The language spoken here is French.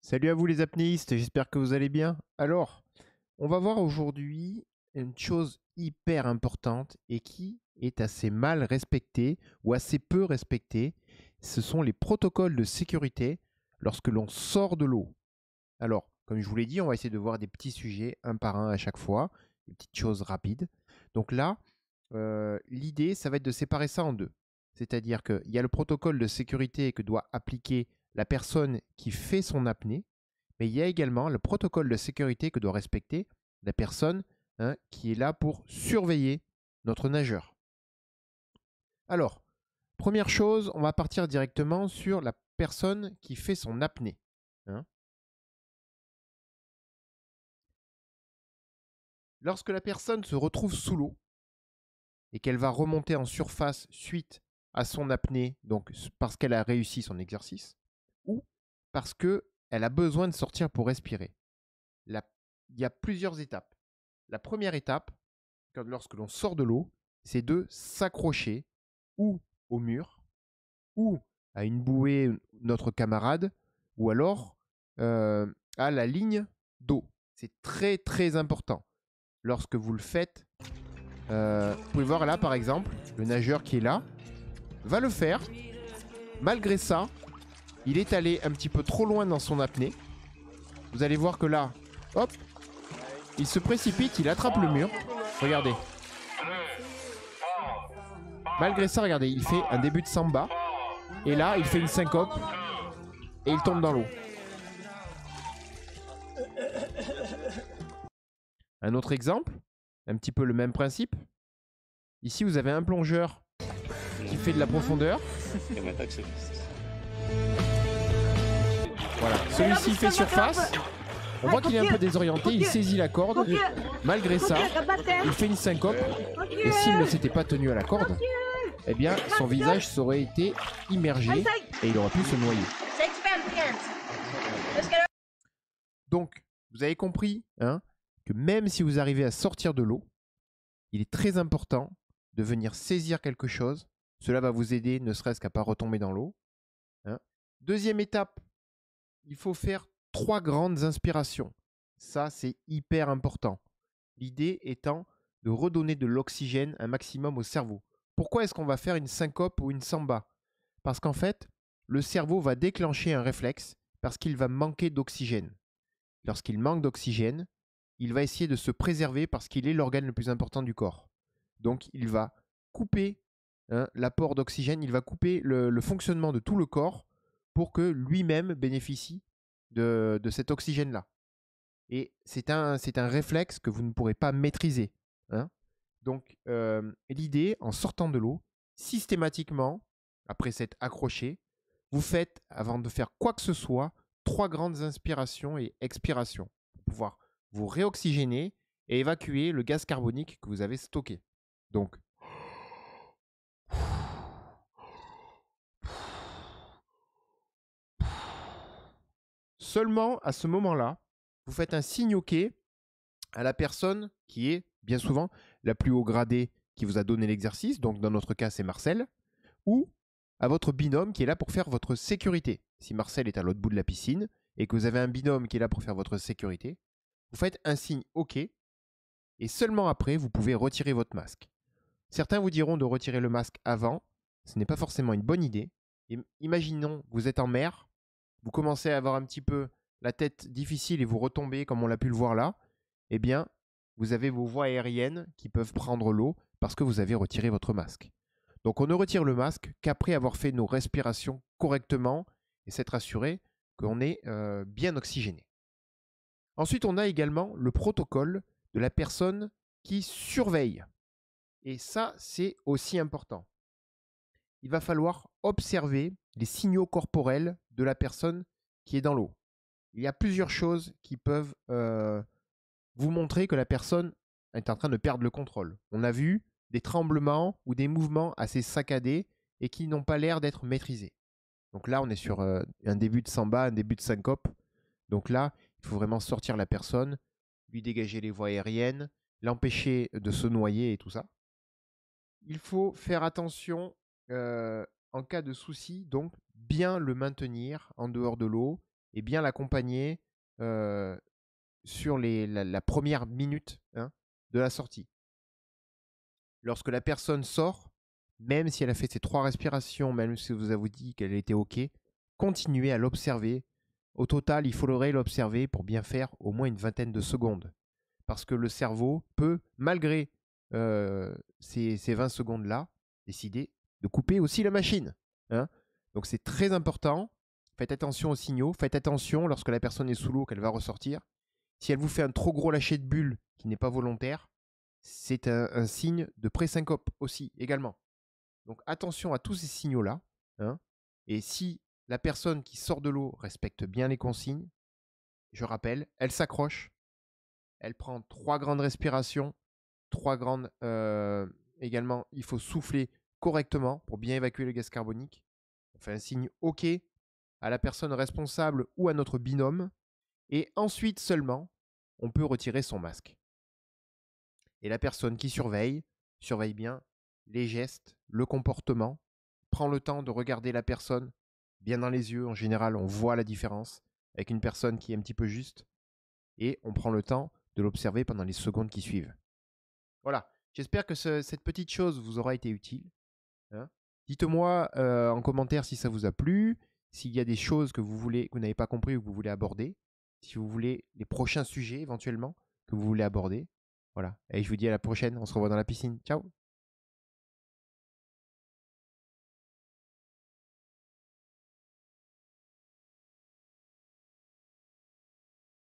Salut à vous les apnéistes, j'espère que vous allez bien. Alors, on va voir aujourd'hui une chose hyper importante et qui est assez mal respectée ou assez peu respectée. Ce sont les protocoles de sécurité lorsque l'on sort de l'eau. Alors, comme je vous l'ai dit, on va essayer de voir des petits sujets un par un à chaque fois, des petites choses rapides. Donc là, l'idée, ça va être de séparer ça en deux. C'est-à-dire qu'il y a le protocole de sécurité que doit appliquer la personne qui fait son apnée, mais il y a également le protocole de sécurité que doit respecter la personne, hein, qui est là pour surveiller notre nageur. Alors, première chose, on va partir directement sur la personne qui fait son apnée, hein. Lorsque la personne se retrouve sous l'eau et qu'elle va remonter en surface suite à son apnée, donc parce qu'elle a réussi son exercice, ou parce qu'elle a besoin de sortir pour respirer. Il y a plusieurs étapes. La première étape, lorsque l'on sort de l'eau, c'est de s'accrocher ou au mur, ou à une bouée, notre camarade, ou alors à la ligne d'eau. C'est très très important. Lorsque vous le faites, vous pouvez voir là par exemple, le nageur qui est là va le faire. Malgré ça, il est allé un petit peu trop loin dans son apnée. Vous allez voir que là, hop, il se précipite, il attrape le mur. Regardez. Malgré ça, regardez, il fait un début de samba. Et là, il fait une syncope. Et il tombe dans l'eau. Un autre exemple, un petit peu le même principe. Ici, vous avez un plongeur qui fait de la profondeur. Voilà, celui-ci fait surface. On voit qu'il est un peu désorienté, il saisit la corde. Malgré ça, il fait une syncope. Et s'il ne s'était pas tenu à la corde, eh bien, son visage serait été immergé et il aurait pu se noyer. Donc, vous avez compris, hein, que même si vous arrivez à sortir de l'eau, il est très important de venir saisir quelque chose. Cela va vous aider, ne serait-ce qu'à ne pas retomber dans l'eau, hein. Deuxième étape, il faut faire 3 grandes inspirations. Ça, c'est hyper important. L'idée étant de redonner de l'oxygène un maximum au cerveau. Pourquoi est-ce qu'on va faire une syncope ou une samba? Parce qu'en fait, le cerveau va déclencher un réflexe parce qu'il va manquer d'oxygène. Lorsqu'il manque d'oxygène, il va essayer de se préserver parce qu'il est l'organe le plus important du corps. Donc il va couper, hein, l'apport d'oxygène, il va couper le fonctionnement de tout le corps pour que lui-même bénéficie de cet oxygène-là. Et c'est un réflexe que vous ne pourrez pas maîtriser, hein. Donc l'idée, en sortant de l'eau, systématiquement, après s'être accroché, vous faites, avant de faire quoi que ce soit, 3 grandes inspirations et expirations pour pouvoir vous réoxygéner et évacuer le gaz carbonique que vous avez stocké. Donc, seulement à ce moment-là, vous faites un signe OK à la personne qui est bien souvent la plus haut gradée qui vous a donné l'exercice, donc dans notre cas c'est Marcel, ou à votre binôme qui est là pour faire votre sécurité. Si Marcel est à l'autre bout de la piscine et que vous avez un binôme qui est là pour faire votre sécurité, vous faites un signe OK et seulement après vous pouvez retirer votre masque. Certains vous diront de retirer le masque avant, ce n'est pas forcément une bonne idée. Imaginons que vous êtes en mer, vous commencez à avoir un petit peu la tête difficile et vous retombez comme on l'a pu le voir là, eh bien, vous avez vos voies aériennes qui peuvent prendre l'eau parce que vous avez retiré votre masque. Donc on ne retire le masque qu'après avoir fait nos respirations correctement et s'être assuré qu'on est bien oxygéné. Ensuite, on a également le protocole de la personne qui surveille. Et ça, c'est aussi important. Il va falloir observer les signaux corporels de la personne qui est dans l'eau. Il y a plusieurs choses qui peuvent vous montrer que la personne est en train de perdre le contrôle. On a vu des tremblements ou des mouvements assez saccadés et qui n'ont pas l'air d'être maîtrisés. Donc là, on est sur un début de samba, un début de syncope. Donc là, il faut vraiment sortir la personne, lui dégager les voies aériennes, l'empêcher de se noyer et tout ça. Il faut faire attention en cas de souci, donc bien le maintenir en dehors de l'eau et bien l'accompagner sur la première minute, hein, de la sortie. Lorsque la personne sort, même si elle a fait ses 3 respirations, même si vous avez dit qu'elle était OK, continuez à l'observer. Au total, il faudrait l'observer pour bien faire au moins une vingtaine de secondes. Parce que le cerveau peut, malgré ces 20 secondes-là, décider de couper aussi la machine, hein. Donc c'est très important. Faites attention aux signaux. Faites attention lorsque la personne est sous l'eau qu'elle va ressortir. Si elle vous fait un trop gros lâcher de bulle qui n'est pas volontaire, c'est un signe de pré-syncope aussi, également. Donc attention à tous ces signaux-là, hein. Et si la personne qui sort de l'eau respecte bien les consignes, je rappelle, elle s'accroche, elle prend 3 grandes respirations, 3 grandes... également, il faut souffler correctement pour bien évacuer le gaz carbonique. On fait un signe OK à la personne responsable ou à notre binôme. Et ensuite seulement, on peut retirer son masque. Et la personne qui surveille bien les gestes, le comportement, prend le temps de regarder la personne bien dans les yeux. En général, on voit la différence avec une personne qui est un petit peu juste. Et on prend le temps de l'observer pendant les secondes qui suivent. Voilà, j'espère que cette petite chose vous aura été utile, hein. Dites-moi en commentaire si ça vous a plu, s'il y a des choses que vous n'avez pas compris ou que vous voulez aborder, si vous voulez les prochains sujets éventuellement que vous voulez aborder. Voilà, et je vous dis à la prochaine, on se revoit dans la piscine. Ciao!